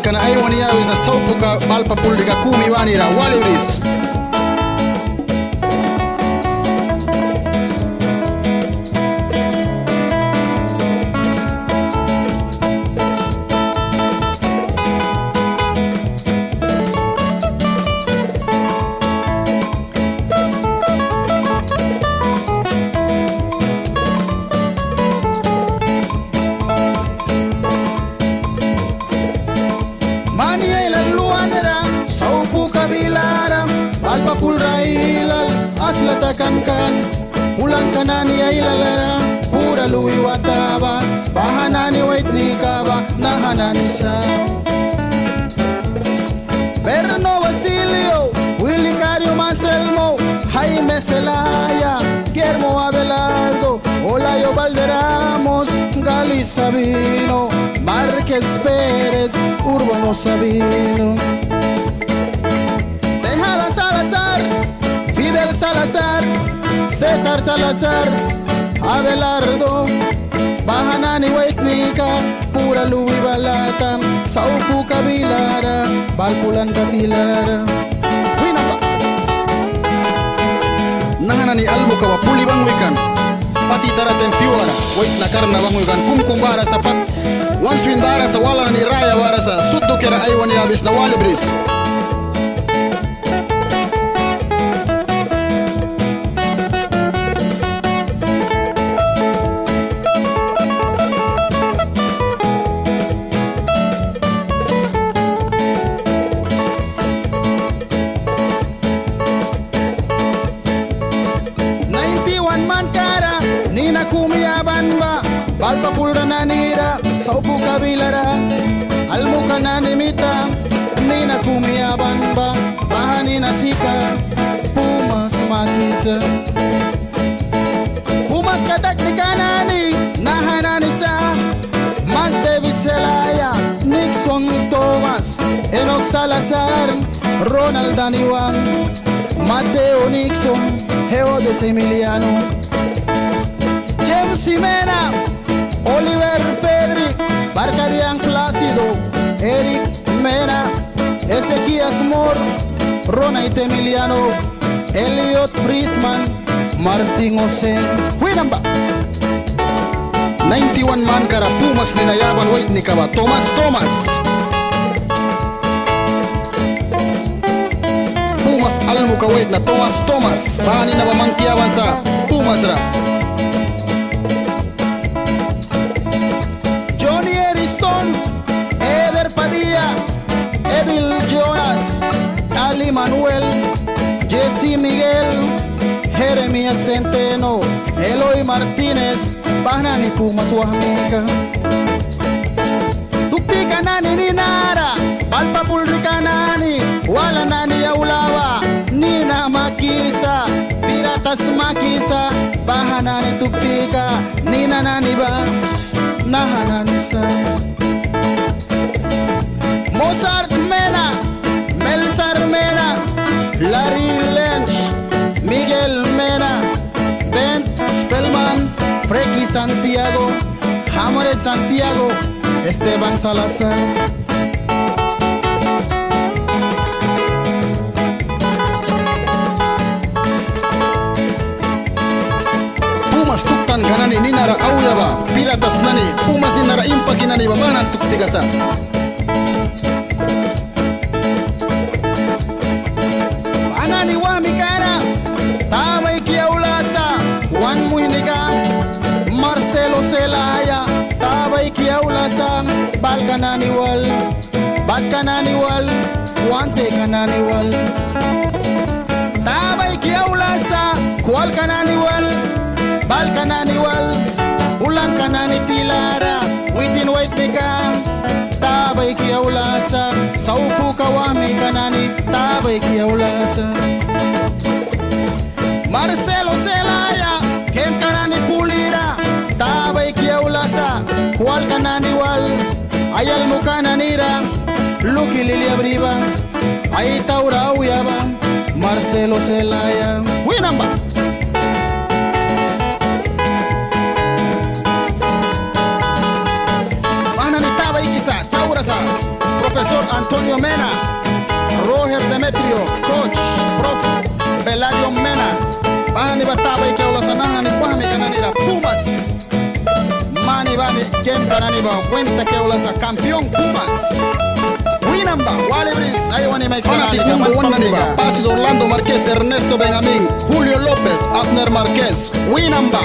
kana aiwani yawe sa saupuka balpa puldiga kumi wanira walibris. Kan pulang kanani ay lalara pura lui wataba bahanani wait ni kaba nahanani sa Berno Basilio Willy Cario Manselmo Jaime Celaya Guillermo Abelardo Olayo Valderamos Gali Sabino Márquez Pérez Urbano Sabino Tejada Salazar Fidel Salazar, César Salazar, Abelardo, Bahanani Huesnica, Pura Luis Balata, Saupu Kabilara, Balpulan Kabilara. Nahanani almuka wa puli bangwikan, pati taraten piwara, wait na karna bangwikan, kumkum bara sa pat, wanswin bara sa wala ni raya bara sa, suddo kera aiwani abis na walibris. Balpa pulra nanira, saupu kabilara, almuka nanimita, nina kumia banba, bahani nasika, pumas makisa. Pumas katak ni kanani, nahanani sa, Mac David Celaya, Nixon Thomas, Enoch Salazar, Ronald Daniwan, Mateo Nixon, Geo de Emiliano, James Jimena, Oliver Pedri, Barcadian Plácido, Eric Mena, Ezequías Mor, Ronald Emiliano, Elliot Prisman, Martin Osen, Winamba. 91 man kara Pumas ni nayaban wait ni kaba Thomas. Pumas almuka wait na Thomas, bahani na mamangkiyawan sa Pumas ra. Edil Jonas, Ali Manuel, Jesse Miguel, Jeremías Centeno, Eloy Martínez, Bahnani Pumas Wahmika. Tukti kanani ni Nara, Palpa Pulrikanani, Wala nani Yaulawa, Nina Makisa, Piratas Makisa, Bahanani Tuktika, Nina nani ba, Nahanani sa. Mozart Mena, Melzar Mena, Larry Lynch, Miguel Mena, Ben Spellman, Freki Santiago, Hamare Santiago, Esteban Salazar. Pumas tuktan kanani ninara auyaba, piratas nani, Pumas ninara impaki nani babanan tuktigasa. Anani wa mikara, Tamay Kiaulasa, Juan Muinica, Marcelo Celaya, Tabay Kiaulasa, Balkananiwal, Guante Kananiwal, Tabay Kiaulasa, Kual Kananiwal, Balkananiwal, Ulang Kanani Tilara, Witin Waitika, Tabay Kiaulasa, Saupu Kawami Kanani, Tabay Kiaulasa. Marcelo Celaya, Kem Kanani Pulira, Tabay Kiaulasa, Kual Kananiwal, Ayal Mukananira, Luki Lilia Briba, Ay Taura Uyaba, Marcelo Celaya, Winamba. Profesor Antonio Mena, Roger Demetrio, Coach, Prof, Belario Mena, Bani Bataba y que los ananas ni Pami Cananira, Pumas, Mani Bani, Ken Cananiba, cuenta que los campeón Pumas, Winamba, Walibris, Ayawani Mike Fanatic number 1 naniba, Pasi Orlando Marquez, Ernesto Benjamín, Julio López, Abner Marquez, Winamba.